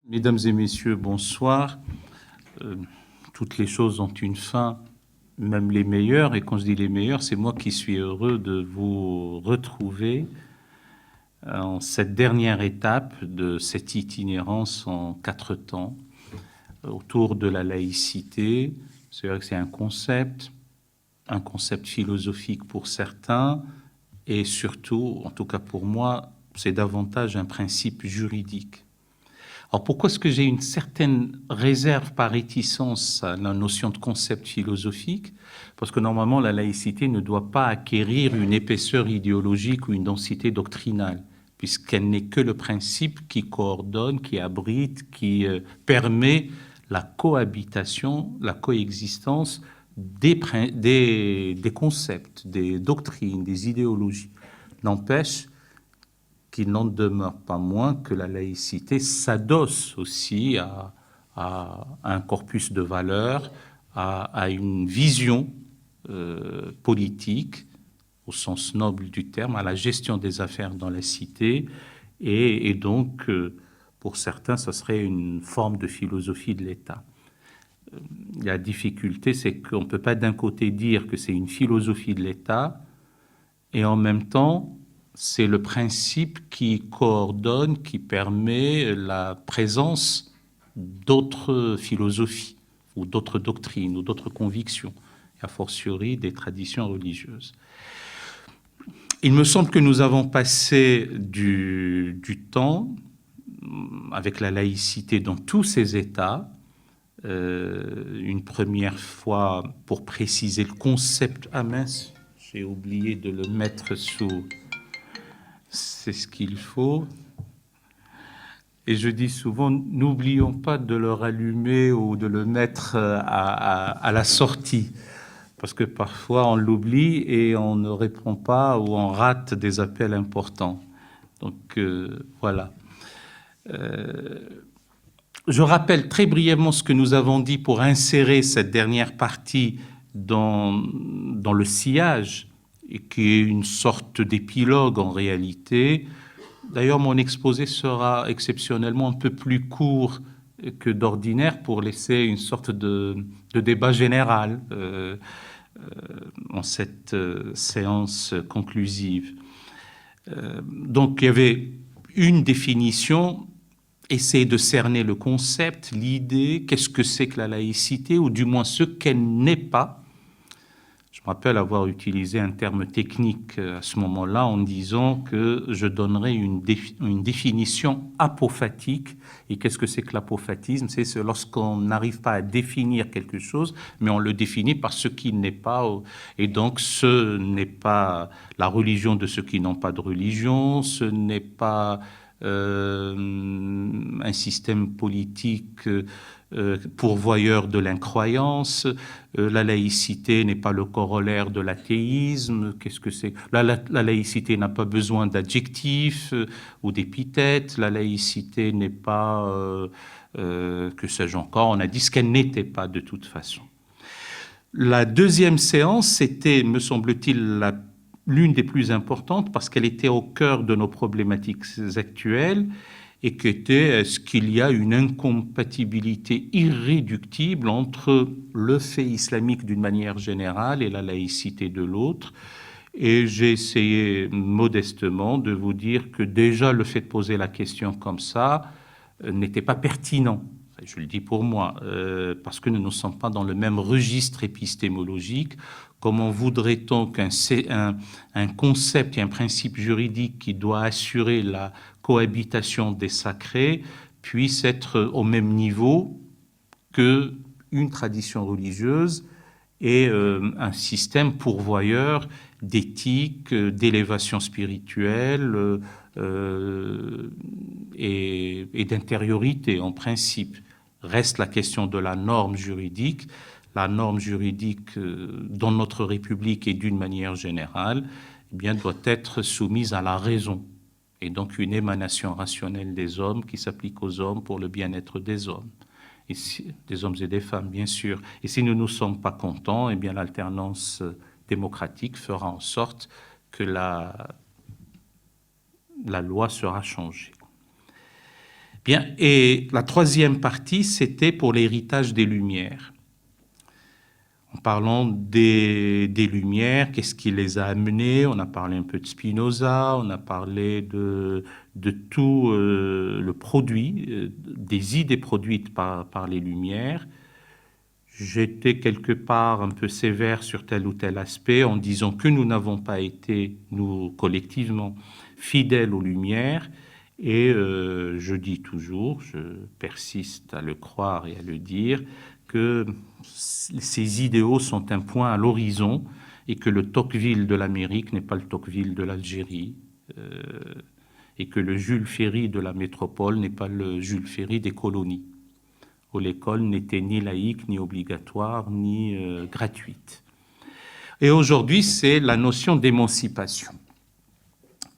Mesdames et messieurs, bonsoir. Toutes les choses ont une fin, même les meilleures. Et quand je dis les meilleures, c'est moi qui suis heureux de vous retrouver en cette dernière étape de cette itinérance en 4 temps autour de la laïcité. C'est vrai que c'est un concept philosophique pour certains, et surtout, en tout cas pour moi, c'est davantage un principe juridique. Alors pourquoi est-ce que j'ai une certaine réserve par réticence à la notion de concept philosophique? Parce que normalement, la laïcité ne doit pas acquérir une épaisseur idéologique ou une densité doctrinale, puisqu'elle n'est que le principe qui coordonne, qui abrite, qui permet la cohabitation, la coexistence des concepts, des doctrines, des idéologies. N'empêche qu'il n'en demeure pas moins que la laïcité s'adosse aussi à un corpus de valeurs, à une vision politique, au sens noble du terme, à la gestion des affaires dans la cité, et donc, pour certains, ça serait une forme de philosophie de l'État. La difficulté, c'est qu'on ne peut pas d'un côté dire que c'est une philosophie de l'État, et en même temps, c'est le principe qui coordonne, qui permet la présence d'autres philosophies ou d'autres doctrines ou d'autres convictions, a fortiori des traditions religieuses. Il me semble que nous avons passé du temps avec la laïcité dans tous ses états. Une première fois, pour préciser le concept, ah mince, j'ai oublié de le mettre sous... C'est ce qu'il faut. Et je dis souvent, n'oublions pas de le rallumer ou de le mettre à la sortie. Parce que parfois on l'oublie et on ne répond pas ou on rate des appels importants. Donc voilà. Je rappelle très brièvement ce que nous avons dit pour insérer cette dernière partie dans le sillage, et qui est une sorte d'épilogue en réalité. D'ailleurs, mon exposé sera exceptionnellement un peu plus court que d'ordinaire pour laisser une sorte de débat général en cette séance conclusive. Donc, il y avait une définition, essayer de cerner le concept, l'idée, qu'est-ce que c'est que la laïcité, ou du moins ce qu'elle n'est pas. Je me rappelle avoir utilisé un terme technique à ce moment-là en disant que je donnerais une définition apophatique. Et qu'est-ce que c'est que l'apophatisme? C'est lorsqu'on n'arrive pas à définir quelque chose, mais on le définit par ce qui n'est pas. Et donc, ce n'est pas la religion de ceux qui n'ont pas de religion, ce n'est pas un système politique pourvoyeur de l'incroyance. La laïcité n'est pas le corollaire de l'athéisme. Qu'est-ce que c'est? La laïcité n'a pas besoin d'adjectifs ou d'épithètes. La laïcité n'est pas, que sais-je encore, on a dit ce qu'elle n'était pas de toute façon. La deuxième séance, c'était, me semble-t-il, l'une des plus importantes parce qu'elle était au cœur de nos problématiques actuelles, et qui était, est-ce qu'il y a une incompatibilité irréductible entre le fait islamique d'une manière générale et la laïcité de l'autre? Et j'ai essayé modestement de vous dire que déjà le fait de poser la question comme ça n'était pas pertinent. Je le dis pour moi, parce que nous ne sommes pas dans le même registre épistémologique. Comment voudrait-on qu'un concept et un principe juridique qui doit assurer la cohabitation des sacrés puisse être au même niveau qu'une tradition religieuse et un système pourvoyeur d'éthique, d'élévation spirituelle et d'intériorité en principe? Reste la question de la norme juridique. La norme juridique dans notre République et d'une manière générale, eh bien, doit être soumise à la raison, et donc une émanation rationnelle des hommes qui s'applique aux hommes pour le bien-être des hommes, des hommes et des femmes, bien sûr. Et si nous ne sommes pas contents, eh bien, l'alternance démocratique fera en sorte que la loi sera changée. Bien, et la troisième partie, c'était pour l'héritage des Lumières. En parlant des Lumières, qu'est-ce qui les a amenés? On a parlé un peu de Spinoza, on a parlé de tout le produit, des idées produites par les Lumières. J'étais quelque part un peu sévère sur tel ou tel aspect en disant que nous n'avons pas été, nous collectivement, fidèles aux Lumières. Et je dis toujours, je persiste à le croire et à le dire, que ces idéaux sont un point à l'horizon et que le Tocqueville de l'Amérique n'est pas le Tocqueville de l'Algérie et que le Jules Ferry de la métropole n'est pas le Jules Ferry des colonies, où l'école n'était ni laïque, ni obligatoire, ni gratuite. Et aujourd'hui, c'est la notion d'émancipation.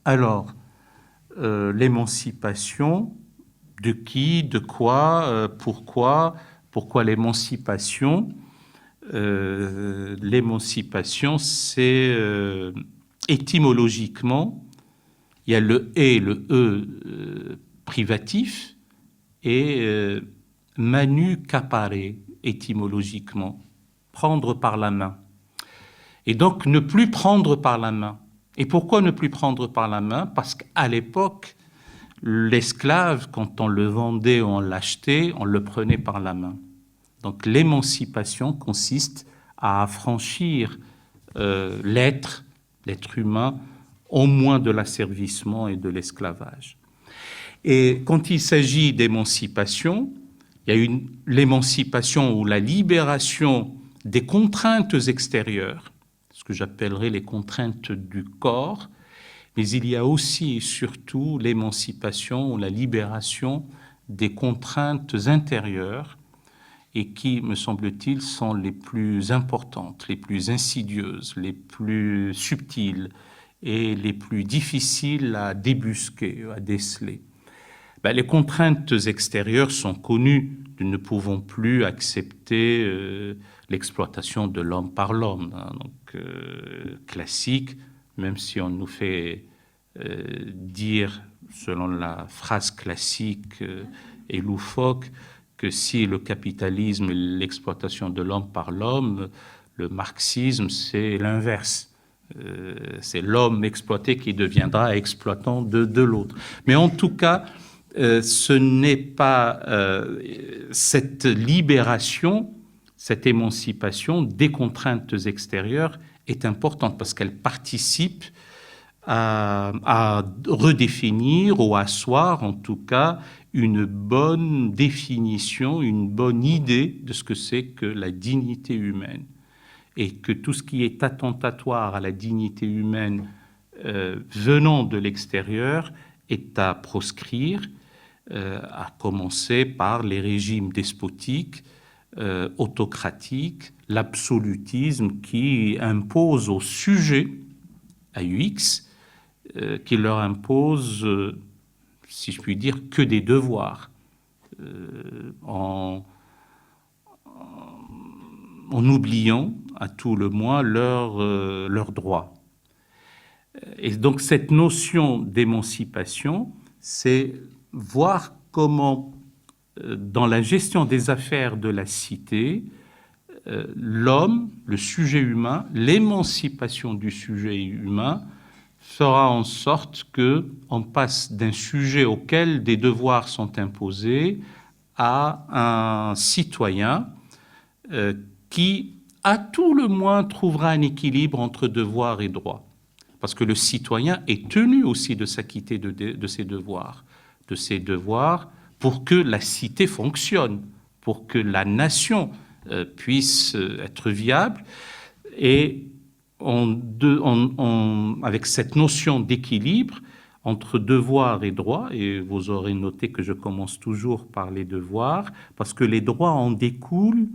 Alors, l'émancipation, de qui, de quoi, pourquoi l'émancipation? L'émancipation, c'est étymologiquement, il y a le « et », le « privatif, et manu capare, étymologiquement, prendre par la main. Et donc, ne plus prendre par la main. Et pourquoi ne plus prendre par la main? Parce qu'à l'époque, l'esclave, quand on le vendait ou on l'achetait, on le prenait par la main. Donc l'émancipation consiste à affranchir l'être humain, au moins de l'asservissement et de l'esclavage. Et quand il s'agit d'émancipation, il y a l'émancipation ou la libération des contraintes extérieures, ce que j'appellerais les contraintes du corps, mais il y a aussi et surtout l'émancipation ou la libération des contraintes intérieures et qui, me semble-t-il, sont les plus importantes, les plus insidieuses, les plus subtiles et les plus difficiles à débusquer, à déceler. Les contraintes extérieures sont connues. Nous ne pouvons plus accepter l'exploitation de l'homme par l'homme, donc classique, même si on nous fait dire, selon la phrase classique et loufoque, que si le capitalisme est l'exploitation de l'homme par l'homme, le marxisme, c'est l'inverse. C'est l'homme exploité qui deviendra exploitant de l'autre. Mais en tout cas, ce n'est pas cette libération, cette émancipation des contraintes extérieures est importante parce qu'elle participe à redéfinir ou à asseoir en tout cas une bonne définition, une bonne idée de ce que c'est que la dignité humaine. Et que tout ce qui est attentatoire à la dignité humaine venant de l'extérieur est à proscrire, à commencer par les régimes despotiques, autocratiques, l'absolutisme qui impose aux sujets, à UX, qui leur impose, si je puis dire, que des devoirs, en oubliant à tout le moins leurs droits. Et donc cette notion d'émancipation, c'est voir comment, dans la gestion des affaires de la cité, l'homme, le sujet humain, l'émancipation du sujet humain fera en sorte qu'on passe d'un sujet auquel des devoirs sont imposés à un citoyen qui, à tout le moins, trouvera un équilibre entre devoir et droit. Parce que le citoyen est tenu aussi de s'acquitter de ses devoirs. De ses devoirs pour que la cité fonctionne, pour que la nation puisse être viable. Et avec cette notion d'équilibre entre devoir et droit, et vous aurez noté que je commence toujours par les devoirs, parce que les droits en découlent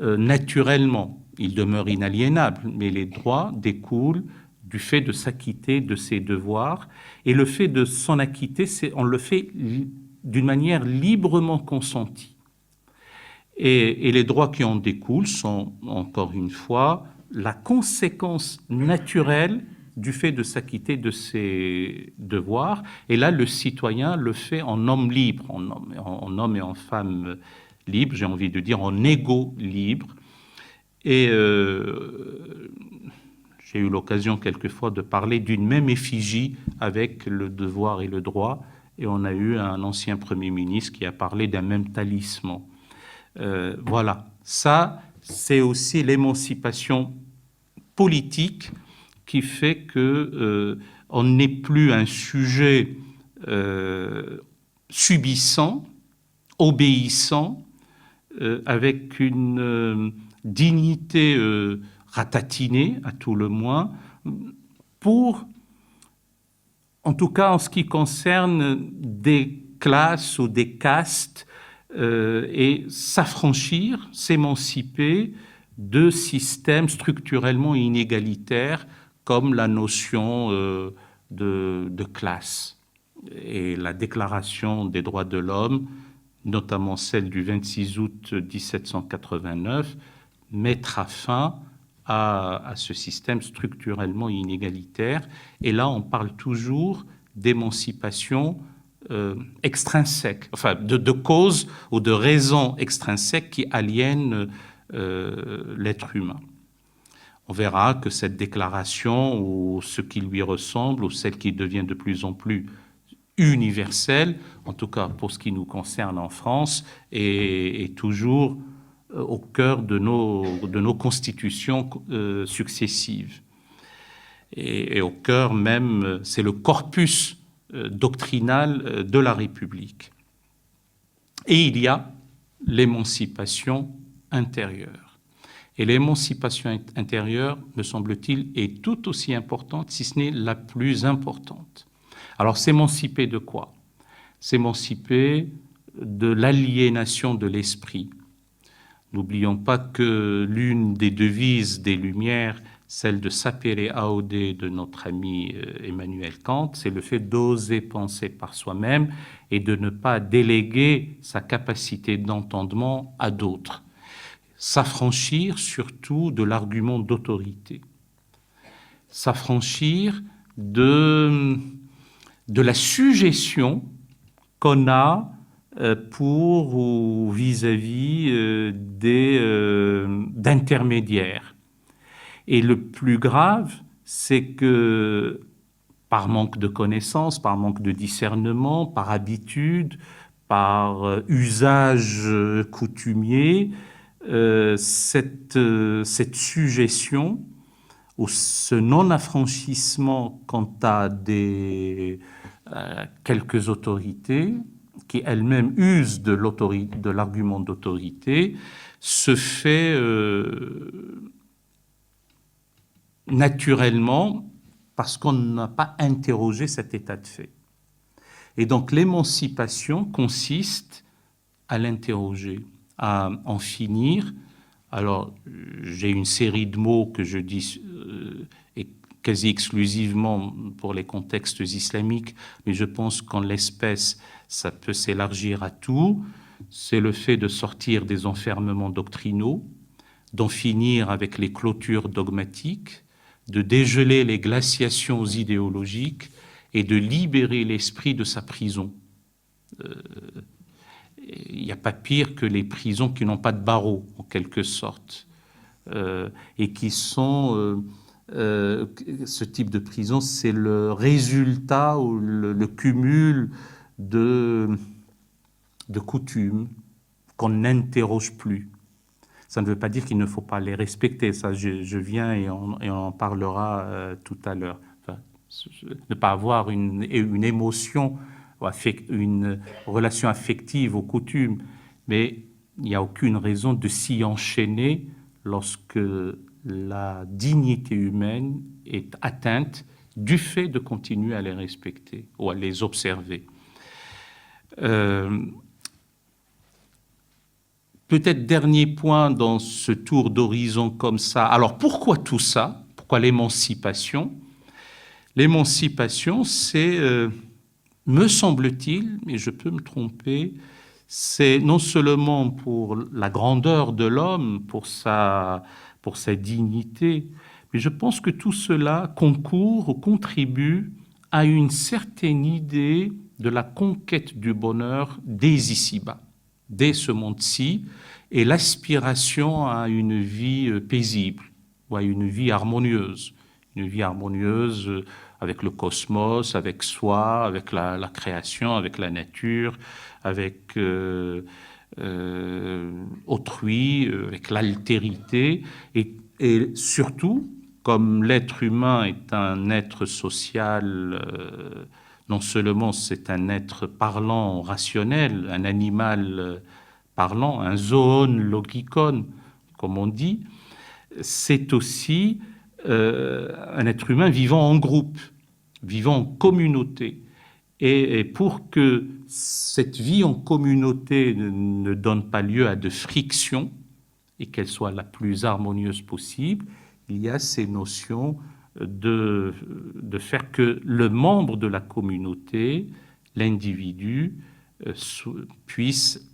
naturellement. Ils demeurent inaliénables, mais les droits découlent du fait de s'acquitter de ses devoirs. Et le fait de s'en acquitter, on le fait d'une manière librement consentie. Et les droits qui en découlent sont, encore une fois, la conséquence naturelle du fait de s'acquitter de ses devoirs. Et là, le citoyen le fait en homme libre, en homme et en femme libre, j'ai envie de dire en égaux libres. Et j'ai eu l'occasion quelquefois de parler d'une même effigie avec le devoir et le droit. Et on a eu un ancien Premier ministre qui a parlé d'un même talisman. Voilà, ça, c'est aussi l'émancipation politique qui fait que on n'est plus un sujet subissant, obéissant, avec une dignité ratatinée, à tout le moins, pour, en tout cas en ce qui concerne des classes ou des castes, et s'affranchir, s'émanciper de systèmes structurellement inégalitaires comme la notion de classe. Et la Déclaration des droits de l'homme, notamment celle du 26 août 1789, mettra fin à ce système structurellement inégalitaire. Et là, on parle toujours d'émancipation extrinsèque, enfin de causes ou de raisons extrinsèques qui aliènent l'être humain. On verra que cette déclaration, ou ce qui lui ressemble, ou celle qui devient de plus en plus universelle, en tout cas pour ce qui nous concerne en France, est toujours au cœur de nos constitutions successives. Et au cœur même, c'est le corpus doctrinal de la République. Et il y a l'émancipation intérieure. Et l'émancipation intérieure, me semble-t-il, est tout aussi importante, si ce n'est la plus importante. Alors, s'émanciper de quoi? S'émanciper de l'aliénation de l'esprit. N'oublions pas que l'une des devises des Lumières, celle de sapere aude de notre ami Emmanuel Kant, c'est le fait d'oser penser par soi-même et de ne pas déléguer sa capacité d'entendement à d'autres. S'affranchir surtout de l'argument d'autorité. S'affranchir de la suggestion qu'on a pour ou vis-à-vis d'intermédiaires. Et le plus grave, c'est que par manque de connaissances, par manque de discernement, par habitude, par usage coutumier, cette suggestion ou ce non-affranchissement quant à quelques autorités qui elles-mêmes usent de l'argument d'autorité se fait naturellement parce qu'on n'a pas interrogé cet état de fait. Et donc l'émancipation consiste à l'interroger, à en finir. Alors j'ai une série de mots que je dis quasi exclusivement pour les contextes islamiques, mais je pense qu'en l'espèce, ça peut s'élargir à tout. C'est le fait de sortir des enfermements doctrinaux, d'en finir avec les clôtures dogmatiques, de dégeler les glaciations idéologiques et de libérer l'esprit de sa prison. Il n'y a pas pire que les prisons qui n'ont pas de barreaux, en quelque sorte, et qui sont... ce type de prison, c'est le résultat ou le cumul de coutumes qu'on n'interroge plus. Ça ne veut pas dire qu'il ne faut pas les respecter. Ça, je viens et on en parlera tout à l'heure. Enfin, ne pas avoir une émotion, une relation affective aux coutumes, mais il n'y a aucune raison de s'y enchaîner lorsque la dignité humaine est atteinte du fait de continuer à les respecter ou à les observer. Peut-être dernier point dans ce tour d'horizon comme ça. Alors pourquoi tout ça? Pourquoi l'émancipation? L'émancipation, c'est, me semble-t-il, mais je peux me tromper, c'est non seulement pour la grandeur de l'homme, pour sa dignité, Mais je pense que tout cela concourt ou contribue à une certaine idée de la conquête du bonheur dès ici-bas, dès ce monde-ci, et l'aspiration à une vie paisible ou à une vie harmonieuse. Une vie harmonieuse avec le cosmos, avec soi, avec la création, avec la nature, avec autrui, avec l'altérité, et surtout, comme l'être humain est un être social, non seulement c'est un être parlant, rationnel, un animal parlant, un zoon logikon, comme on dit, c'est aussi un être humain vivant en groupe, vivant en communauté. Et pour que cette vie en communauté ne donne pas lieu à de frictions et qu'elle soit la plus harmonieuse possible, il y a ces notions de faire que le membre de la communauté, l'individu, puisse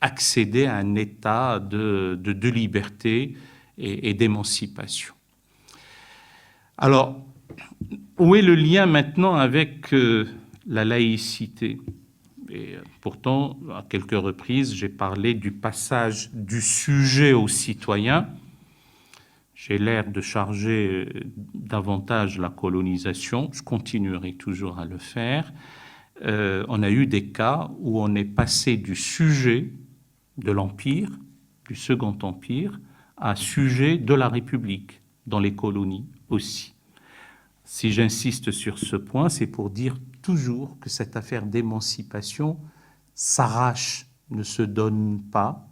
accéder à un état de liberté et d'émancipation. Alors, où est le lien maintenant avec la laïcité? Et pourtant, à quelques reprises, j'ai parlé du passage du sujet au citoyen. J'ai l'air de charger davantage la colonisation. Je continuerai toujours à le faire. On a eu des cas où on est passé du sujet de l'Empire, du Second Empire, à sujet de la République, dans les colonies aussi. Si j'insiste sur ce point, c'est pour dire toujours que cette affaire d'émancipation s'arrache, ne se donne pas.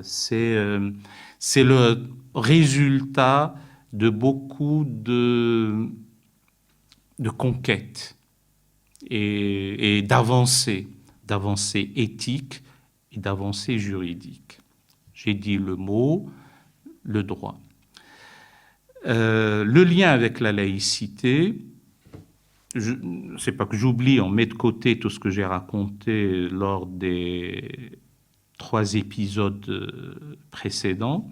C'est le résultat de beaucoup de conquêtes et d'avancées éthiques et d'avancées juridiques. J'ai dit le mot, le droit. Le lien avec la laïcité, c'est pas que j'oublie, on met de côté tout ce que j'ai raconté lors des 3 épisodes précédents.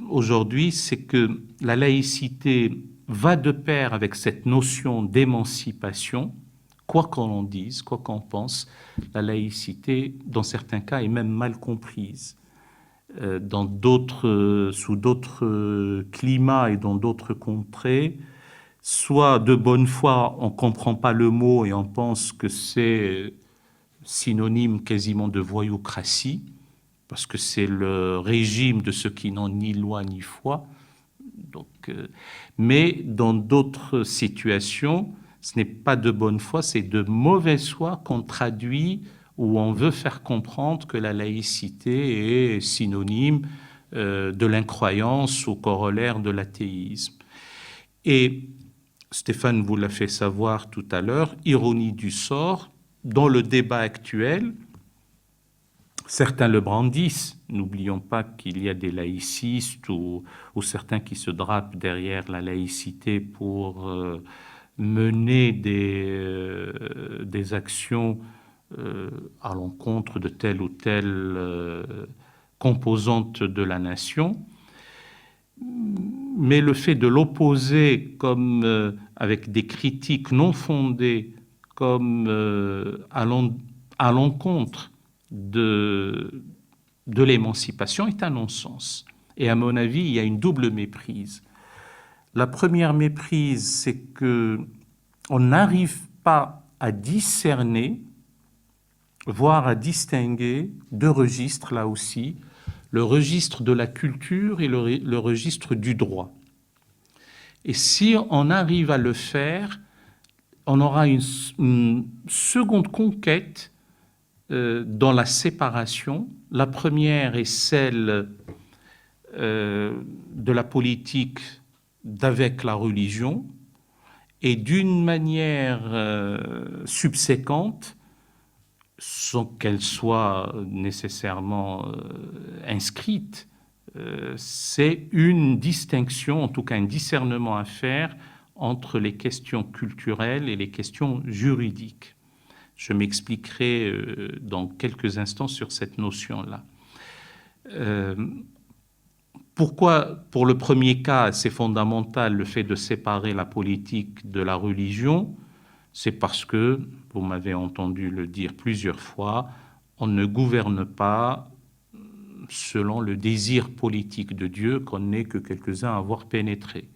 Aujourd'hui, c'est que la laïcité va de pair avec cette notion d'émancipation. Quoi qu'on en dise, quoi qu'on pense, la laïcité, dans certains cas, est même mal comprise. Sous d'autres climats et dans d'autres contrées, soit de bonne foi, on ne comprend pas le mot et on pense que c'est synonyme quasiment de voyoucratie, parce que c'est le régime de ceux qui n'ont ni loi ni foi. Donc, mais dans d'autres situations, ce n'est pas de bonne foi, c'est de mauvaise foi qu'on traduit où on veut faire comprendre que la laïcité est synonyme de l'incroyance ou corollaire de l'athéisme. Et Stéphane vous l'a fait savoir tout à l'heure, ironie du sort, dans le débat actuel, certains le brandissent. N'oublions pas qu'il y a des laïcistes ou certains qui se drapent derrière la laïcité pour mener des actions à l'encontre de telle ou telle composante de la nation. Mais le fait de l'opposer comme avec des critiques non fondées, comme à l'encontre de l'émancipation est un non-sens. Et à mon avis, il y a une double méprise. La première méprise, c'est qu'on n'arrive pas à discerner, voire à distinguer 2 registres, là aussi, le registre de la culture et le registre du droit. Et si on arrive à le faire, on aura une seconde conquête dans la séparation. La première est celle de la politique d'avec la religion, et d'une manière subséquente, sans qu'elle soit nécessairement inscrite, c'est une distinction, en tout cas un discernement à faire entre les questions culturelles et les questions juridiques. Je m'expliquerai dans quelques instants sur cette notion-là. Pourquoi, pour le premier cas, c'est fondamental le fait de séparer la politique de la religion? C'est parce que, vous m'avez entendu le dire plusieurs fois, on ne gouverne pas selon le désir politique de Dieu qu'on n'est que quelques-uns à avoir pénétré.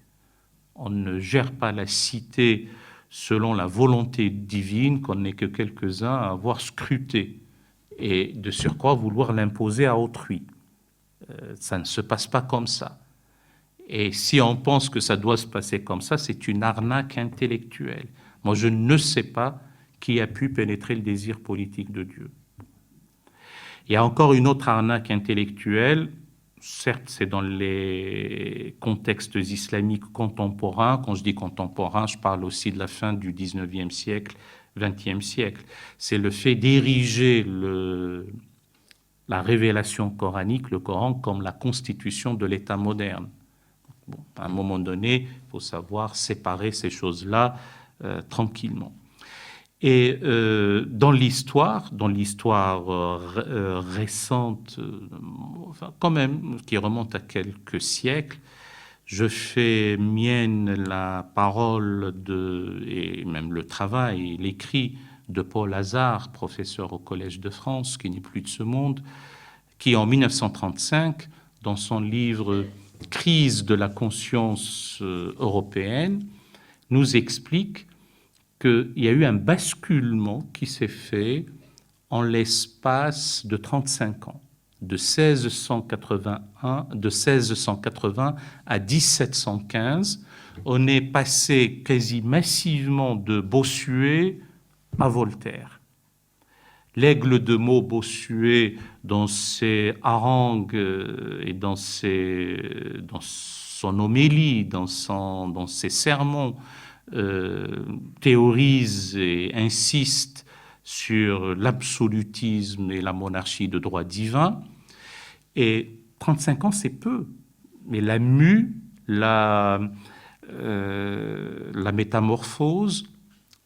On ne gère pas la cité selon la volonté divine qu'on n'est que quelques-uns à avoir scruté et de surcroît vouloir l'imposer à autrui. Ça ne se passe pas comme ça. Et si on pense que ça doit se passer comme ça, c'est une arnaque intellectuelle. Moi, je ne sais pas qui a pu pénétrer le désir politique de Dieu. Il y a encore une autre arnaque intellectuelle, certes c'est dans les contextes islamiques contemporains, quand je dis contemporain, je parle aussi de la fin du 19e siècle, 20e siècle, c'est le fait d'ériger la révélation coranique, le Coran, comme la constitution de l'État moderne. Bon, à un moment donné, il faut savoir séparer ces choses-là tranquillement. Et dans l'histoire récente, enfin, quand même, qui remonte à quelques siècles, je fais mienne la parole et même le travail, l'écrit de Paul Hazard, professeur au Collège de France, qui n'est plus de ce monde, qui en 1935, dans son livre « Crise de la conscience européenne », nous explique qu'il y a eu un basculement qui s'est fait en l'espace de 35 ans, de 1680 à 1715. On est passé quasi massivement de Bossuet à Voltaire. L'aigle de Meaux, Bossuet, dans ses harangues et dans son homélie, dans ses sermons, théorise et insiste sur l'absolutisme et la monarchie de droit divin. Et 35 ans, c'est peu. Mais la mue, la métamorphose,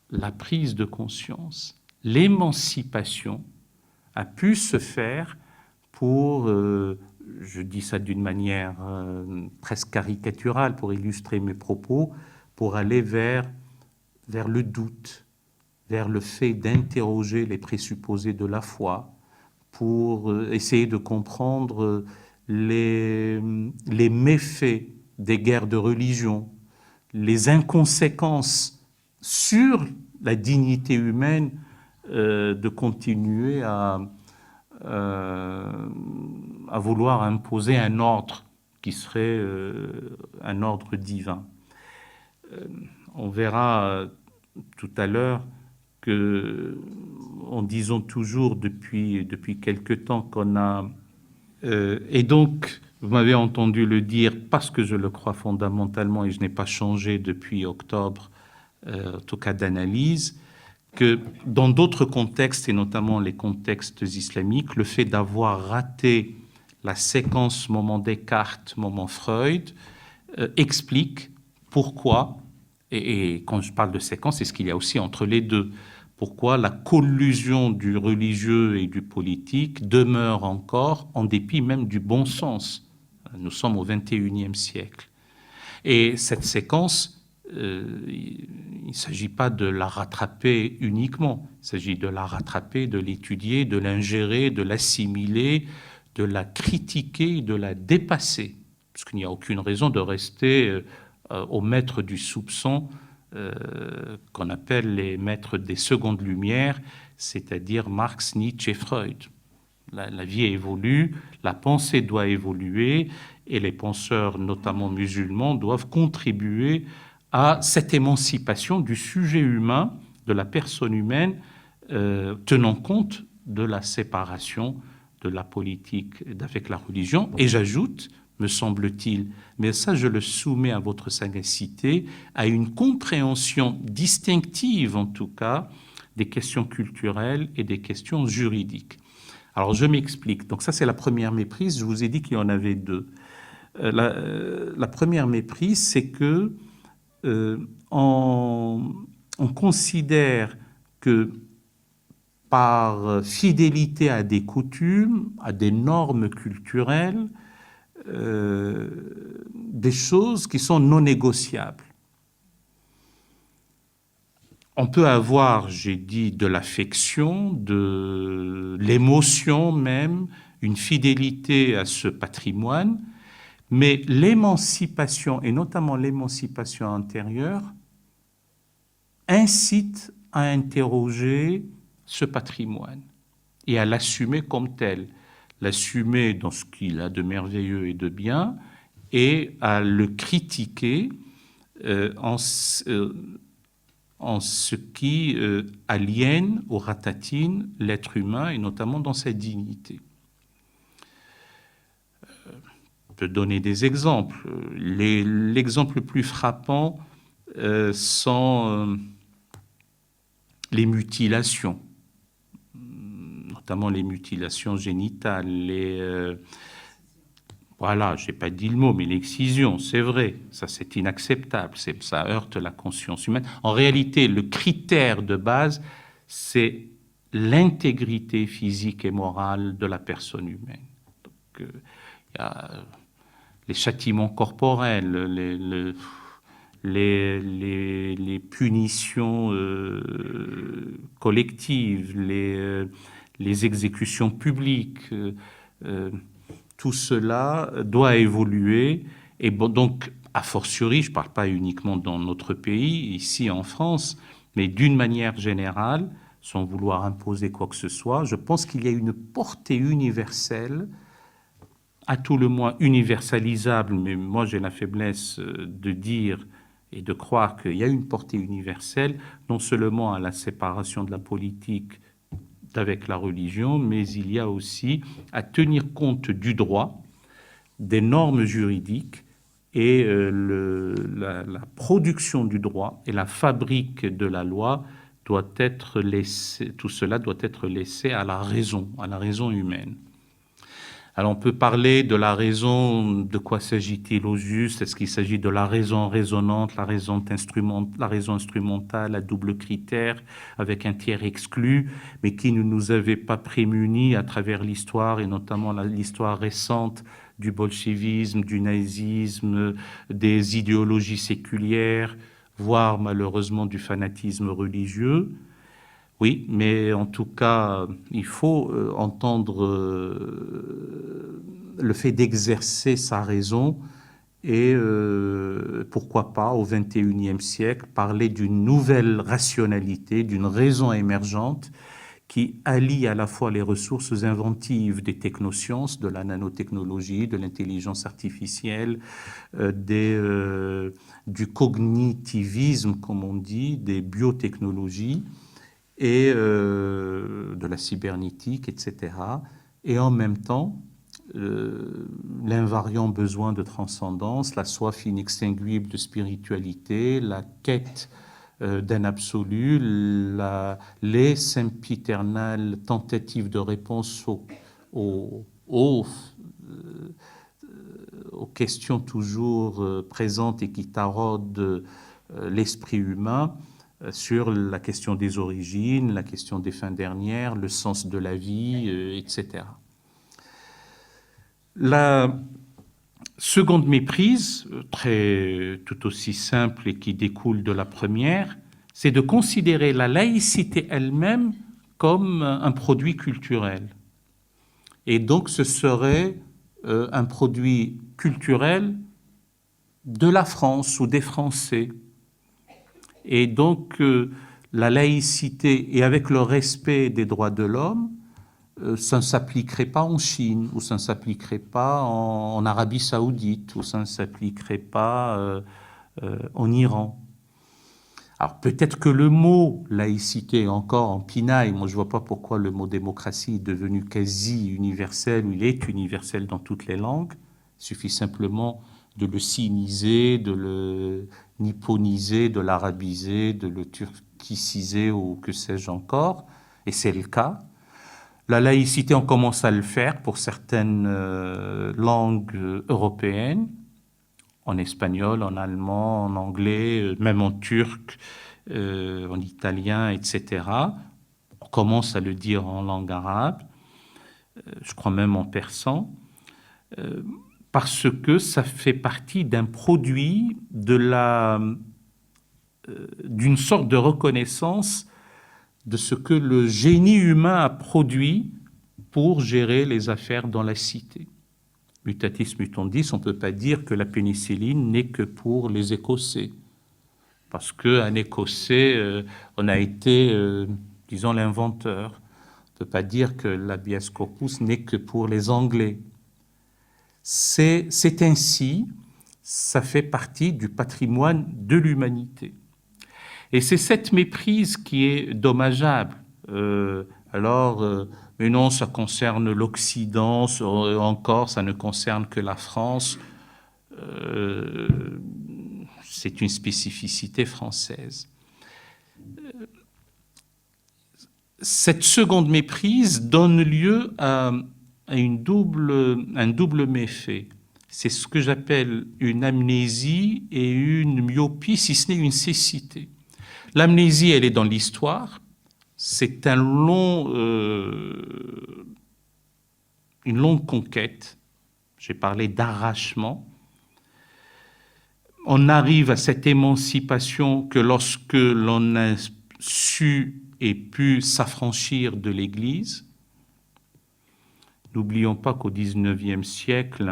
la prise de conscience, l'émancipation a pu se faire pour, je dis ça d'une manière presque caricaturale pour illustrer mes propos, pour aller vers le doute, vers le fait d'interroger les présupposés de la foi, pour essayer de comprendre les méfaits des guerres de religion, les inconséquences sur la dignité humaine de continuer à vouloir imposer un ordre qui serait un ordre divin. On verra tout à l'heure que, en disant toujours depuis quelque temps qu'on a... et donc, vous m'avez entendu le dire parce que je le crois fondamentalement et je n'ai pas changé depuis octobre, en tout cas d'analyse, que dans d'autres contextes, et notamment les contextes islamiques, le fait d'avoir raté la séquence moment Descartes, moment Freud, explique pourquoi, et quand je parle de séquence, c'est ce qu'il y a aussi entre les deux, pourquoi la collusion du religieux et du politique demeure encore, en dépit même du bon sens. Nous sommes au XXIe siècle. Et cette séquence, il ne s'agit pas de la rattraper uniquement, il s'agit de la rattraper, de l'étudier, de l'ingérer, de l'assimiler, de la critiquer, de la dépasser, parce qu'il n'y a aucune raison de rester au maître du soupçon, qu'on appelle les maîtres des secondes lumières, c'est-à-dire Marx, Nietzsche et Freud. La vie évolue, la pensée doit évoluer, et les penseurs, notamment musulmans, doivent contribuer à cette émancipation du sujet humain, de la personne humaine, tenant compte de la séparation de la politique avec la religion. Et j'ajoute, me semble-t-il, mais ça je le soumets à votre sagacité, à une compréhension distinctive en tout cas des questions culturelles et des questions juridiques. Alors je m'explique. Donc ça c'est la première méprise, je vous ai dit qu'il y en avait deux. La première méprise, c'est que on considère que par fidélité à des coutumes, à des normes culturelles, des choses qui sont non négociables. On peut avoir, j'ai dit, de l'affection, de l'émotion même, une fidélité à ce patrimoine, mais l'émancipation, et notamment l'émancipation intérieure, incite à interroger ce patrimoine et à l'assumer comme tel, l'assumer dans ce qu'il a de merveilleux et de bien, et à le critiquer en ce qui aliène ou ratatine l'être humain, et notamment dans sa dignité. On peut donner des exemples. L'exemple le plus frappant sont les mutilations, notamment les mutilations génitales, voilà, je n'ai pas dit le mot, mais l'excision, c'est vrai, ça c'est inacceptable, ça heurte la conscience humaine. En réalité, le critère de base, c'est l'intégrité physique et morale de la personne humaine. Donc, il y a les châtiments corporels, les punitions collectives, les exécutions publiques, tout cela doit évoluer. Et bon, donc, a fortiori, je ne parle pas uniquement dans notre pays, ici en France, mais d'une manière générale, sans vouloir imposer quoi que ce soit, je pense qu'il y a une portée universelle, à tout le moins universalisable, mais moi j'ai la faiblesse de dire et de croire qu'il y a une portée universelle, non seulement à la séparation de la politique avec la religion, mais il y a aussi à tenir compte du droit, des normes juridiques, et la production du droit et la fabrique de la loi doit être laissée, tout cela doit être laissé à la raison humaine. Alors on peut parler de la raison, de quoi s'agit-il au juste? Est-ce qu'il s'agit de la raison résonante, la raison instrumentale à double critère, avec un tiers exclu, mais qui ne nous avait pas prémunis à travers l'histoire, et notamment l'histoire récente du bolchevisme, du nazisme, des idéologies séculières, voire malheureusement du fanatisme religieux? Oui, mais en tout cas, il faut entendre le fait d'exercer sa raison et pourquoi pas au XXIe siècle parler d'une nouvelle rationalité, d'une raison émergente qui allie à la fois les ressources inventives des technosciences, de la nanotechnologie, de l'intelligence artificielle, du cognitivisme, comme on dit, des biotechnologies, et de la cybernétique, etc. Et en même temps, l'invariant besoin de transcendance, la soif inextinguible de spiritualité, la quête d'un absolu, les sempiternales tentatives de réponse aux questions toujours présentes et qui taraudent l'esprit humain, sur la question des origines, la question des fins dernières, le sens de la vie, etc. La seconde méprise, tout aussi simple et qui découle de la première, c'est de considérer la laïcité elle-même comme un produit culturel. Et donc ce serait un produit culturel de la France ou des Français. Et donc, la laïcité, et avec le respect des droits de l'homme, ça ne s'appliquerait pas en Chine, ou ça ne s'appliquerait pas en Arabie Saoudite, ou ça ne s'appliquerait pas en Iran. Alors peut-être que le mot laïcité est encore en pinaille. Moi, je ne vois pas pourquoi le mot démocratie est devenu quasi universel, ou il est universel dans toutes les langues. Il suffit simplement de le siniser, de le nipponiser, de l'arabiser, de le turquiciser ou que sais-je encore, et c'est le cas. La laïcité, on commence à le faire pour certaines langues européennes, en espagnol, en allemand, en anglais, même en turc, en italien, etc. On commence à le dire en langue arabe, je crois même en persan. parce que ça fait partie d'un produit d'une sorte de reconnaissance de ce que le génie humain a produit pour gérer les affaires dans la cité. Mutatis mutandis, on ne peut pas dire que la pénicilline n'est que pour les Écossais. Parce qu'un Écossais, on a été, disons, l'inventeur. On ne peut pas dire que l'habeas corpus n'est que pour les Anglais. C'est ainsi, ça fait partie du patrimoine de l'humanité. Et c'est cette méprise qui est dommageable. Mais non, ça concerne l'Occident, encore, ça ne concerne que la France. C'est une spécificité française. Cette seconde méprise donne lieu à un double méfait. C'est ce que j'appelle une amnésie et une myopie, si ce n'est une cécité. L'amnésie, elle est dans l'histoire. C'est une longue conquête. J'ai parlé d'arrachement. On arrive à cette émancipation que lorsque l'on a su et pu s'affranchir de l'Église. N'oublions pas qu'au XIXe siècle,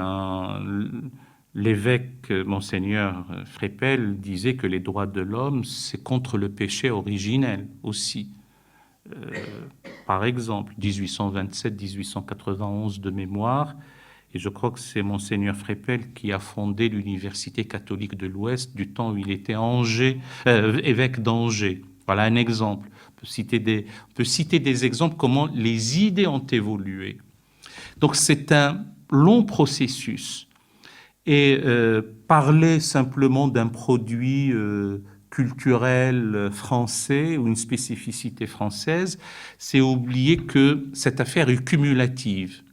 l'évêque Monseigneur Frépel disait que les droits de l'homme, c'est contre le péché originel aussi. Par exemple, 1827-1891 de mémoire, et je crois que c'est Monseigneur Frépel qui a fondé l'Université catholique de l'Ouest du temps où il était évêque d'Angers. Voilà un exemple. On peut citer des exemples comment les idées ont évolué. Donc c'est un long processus. Et parler simplement d'un produit culturel français ou une spécificité française, c'est oublier que cette affaire est cumulative.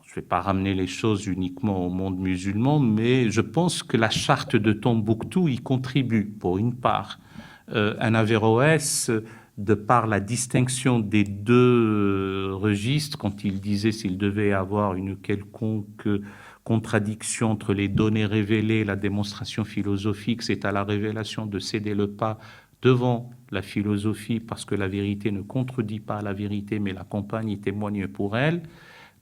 Je ne vais pas ramener les choses uniquement au monde musulman, mais je pense que la charte de Tombouctou y contribue, pour une part. Un Averroès, de par la distinction des deux registres, quand il disait s'il devait y avoir une quelconque contradiction entre les données révélées et la démonstration philosophique, c'est à la révélation de céder le pas devant la philosophie, parce que la vérité ne contredit pas la vérité, mais l'accompagne et témoigne pour elle.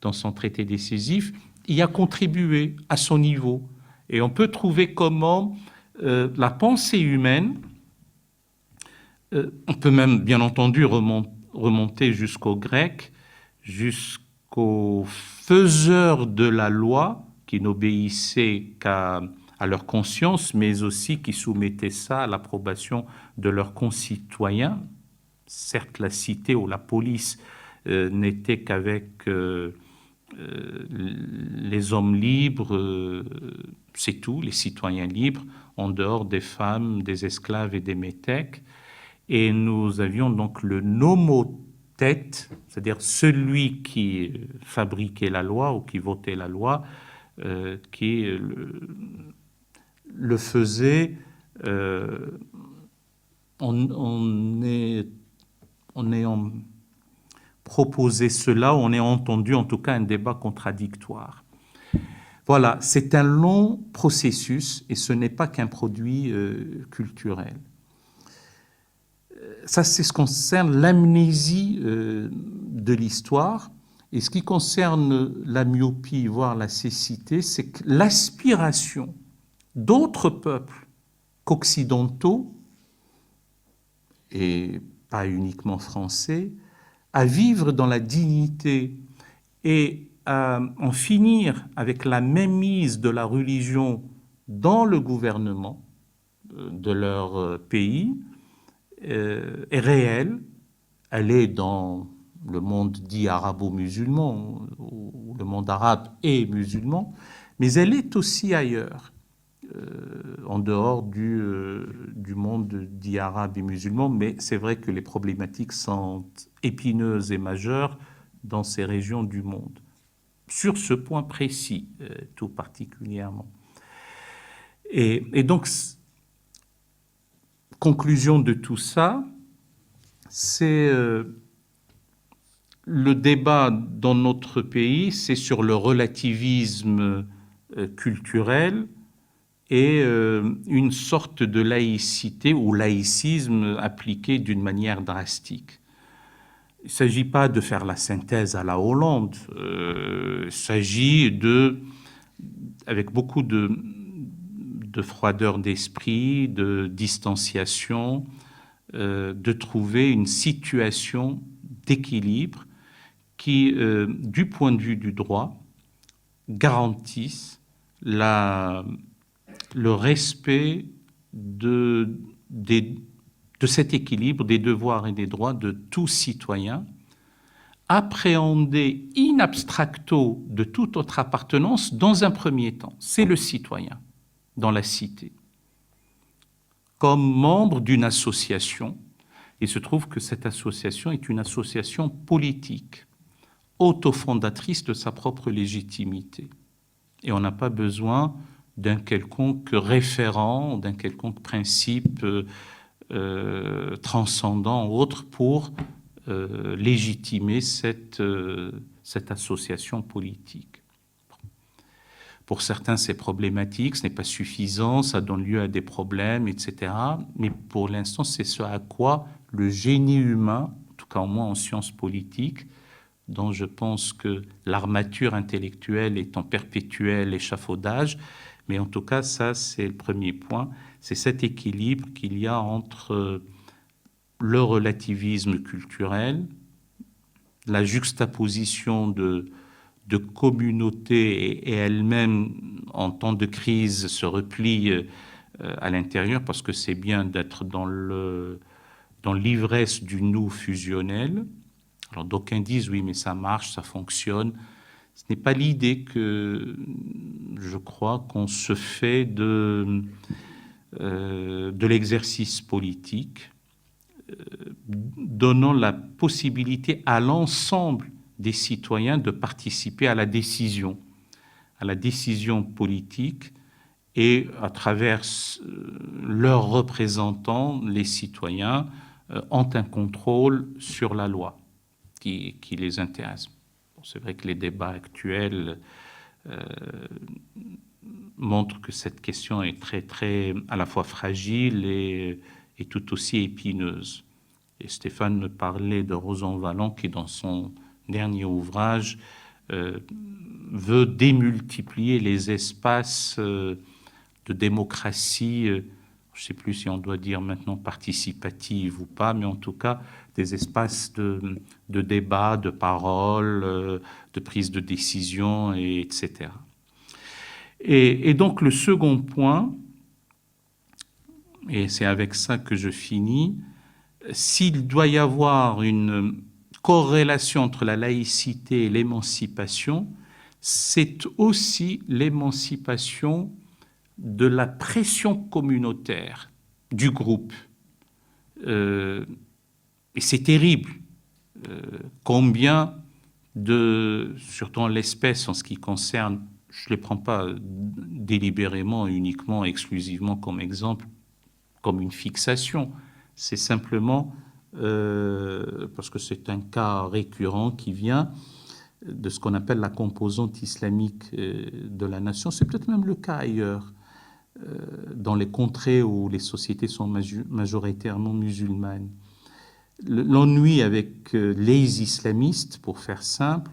Dans son traité décisif, y a contribué à son niveau. Et on peut trouver comment la pensée humaine, on peut même bien entendu remonter jusqu'aux Grecs, jusqu'aux faiseurs de la loi, qui n'obéissaient qu'à leur conscience, mais aussi qui soumettaient ça à l'approbation de leurs concitoyens. Certes, la cité ou la police n'était qu'avec les hommes libres, c'est tout, les citoyens libres, en dehors des femmes, des esclaves et des métèques. Et nous avions donc le nomothète, c'est-à-dire celui qui fabriquait la loi ou qui votait la loi, qui le faisait en ayant proposé cela, on a entendu en tout cas un débat contradictoire. Voilà, c'est un long processus et ce n'est pas qu'un produit culturel. Ça, c'est ce qui concerne l'amnésie de l'histoire. Et ce qui concerne la myopie, voire la cécité, c'est que l'aspiration d'autres peuples qu'occidentaux, et pas uniquement français, à vivre dans la dignité et à en finir avec la mainmise de la religion dans le gouvernement de leur pays, est réelle. Elle est dans le monde dit arabo-musulman, où le monde arabe est musulman, mais elle est aussi ailleurs, en dehors du monde dit arabe et musulman, mais c'est vrai que les problématiques sont épineuses et majeures dans ces régions du monde. Sur ce point précis, tout particulièrement. Et donc, conclusion de tout ça, c'est le débat dans notre pays, c'est sur le relativisme culturel et une sorte de laïcité ou laïcisme appliqué d'une manière drastique. Il ne s'agit pas de faire la synthèse à la Hollande, il s'agit avec beaucoup de froideur d'esprit, de distanciation, de trouver une situation d'équilibre qui, du point de vue du droit, garantisse le respect de cet équilibre des devoirs et des droits de tout citoyen, appréhendé in abstracto de toute autre appartenance dans un premier temps. C'est le citoyen dans la cité, comme membre d'une association. Il se trouve que cette association est une association politique, autofondatrice de sa propre légitimité. Et on n'a pas besoin d'un quelconque référent, d'un quelconque principe transcendant ou autre pour légitimer cette association politique. Pour certains, c'est problématique, ce n'est pas suffisant, ça donne lieu à des problèmes, etc. Mais pour l'instant, c'est ce à quoi le génie humain, en tout cas au moins en sciences politiques, dont je pense que l'armature intellectuelle est en perpétuel échafaudage, mais en tout cas, ça, c'est le premier point, c'est cet équilibre qu'il y a entre le relativisme culturel, la juxtaposition de communautés et elles-mêmes, en temps de crise, se replient à l'intérieur, parce que c'est bien d'être dans l'ivresse du nous fusionnel. Alors d'aucuns disent, oui, mais ça marche, ça fonctionne. Ce n'est pas l'idée que je crois qu'on se fait de l'exercice politique, donnant la possibilité à l'ensemble des citoyens de participer à la décision politique, et à travers leurs représentants, les citoyens ont un contrôle sur la loi qui les intéresse. Bon, c'est vrai que les débats actuels montrent que cette question est très, très à la fois fragile et tout aussi épineuse. Et Stéphane me parlait de Rosan-Vallon qui, dans son dernier ouvrage, veut démultiplier les espaces de démocratie, je ne sais plus si on doit dire maintenant participative ou pas, mais en tout cas des espaces de débat, de parole, de prise de décision, etc. Et donc le second point, et c'est avec ça que je finis, s'il doit y avoir une corrélation entre la laïcité et l'émancipation, c'est aussi l'émancipation de la pression communautaire du groupe. Et c'est terrible. Combien surtout en l'espèce, en ce qui concerne, je ne les prends pas délibérément, uniquement, exclusivement comme exemple, comme une fixation. C'est simplement parce que c'est un cas récurrent qui vient de ce qu'on appelle la composante islamique de la nation. C'est peut-être même le cas ailleurs, dans les contrées où les sociétés sont majoritairement musulmanes. L'ennui avec les islamistes, pour faire simple,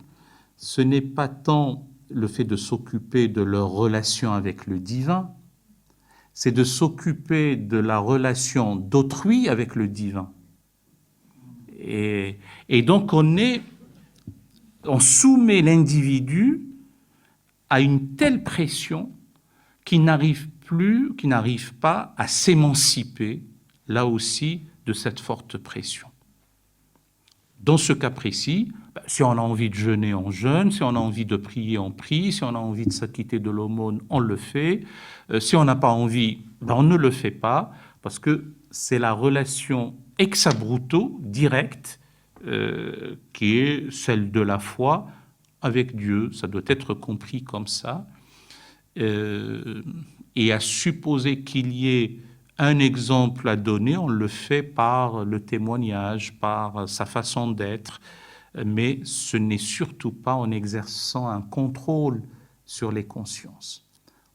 ce n'est pas tant le fait de s'occuper de leur relation avec le divin, c'est de s'occuper de la relation d'autrui avec le divin. Et donc on soumet l'individu à une telle pression qu'il n'arrive pas à s'émanciper, là aussi, de cette forte pression. Dans ce cas précis, si on a envie de jeûner, on jeûne, si on a envie de prier, on prie, si on a envie de s'acquitter de l'aumône, on le fait. Si on n'a pas envie, on ne le fait pas, parce que c'est la relation ex abrupto, directe, qui est celle de la foi avec Dieu. Ça doit être compris comme ça. Et à supposer qu'il y ait un exemple à donner, on le fait par le témoignage, par sa façon d'être, mais ce n'est surtout pas en exerçant un contrôle sur les consciences.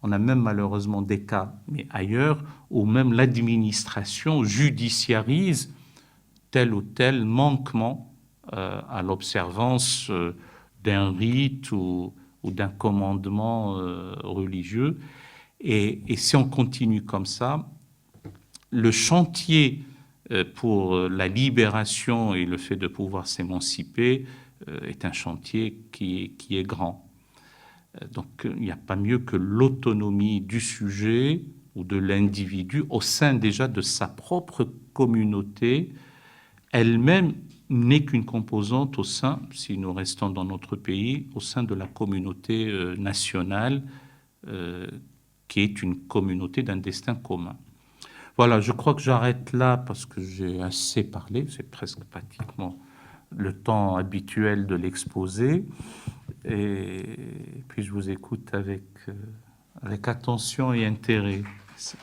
On a même malheureusement des cas, mais ailleurs, où même l'administration judiciarise tel ou tel manquement à l'observance d'un rite ou d'un commandement religieux. Et si on continue comme ça, le chantier pour la libération et le fait de pouvoir s'émanciper est un chantier qui est grand. Donc il n'y a pas mieux que l'autonomie du sujet ou de l'individu au sein déjà de sa propre communauté. Elle-même n'est qu'une composante au sein, si nous restons dans notre pays, au sein de la communauté nationale, qui est une communauté d'un destin commun. Voilà, je crois que j'arrête là parce que j'ai assez parlé, c'est presque pratiquement le temps habituel de l'exposé. Et puis je vous écoute avec attention et intérêt. Merci.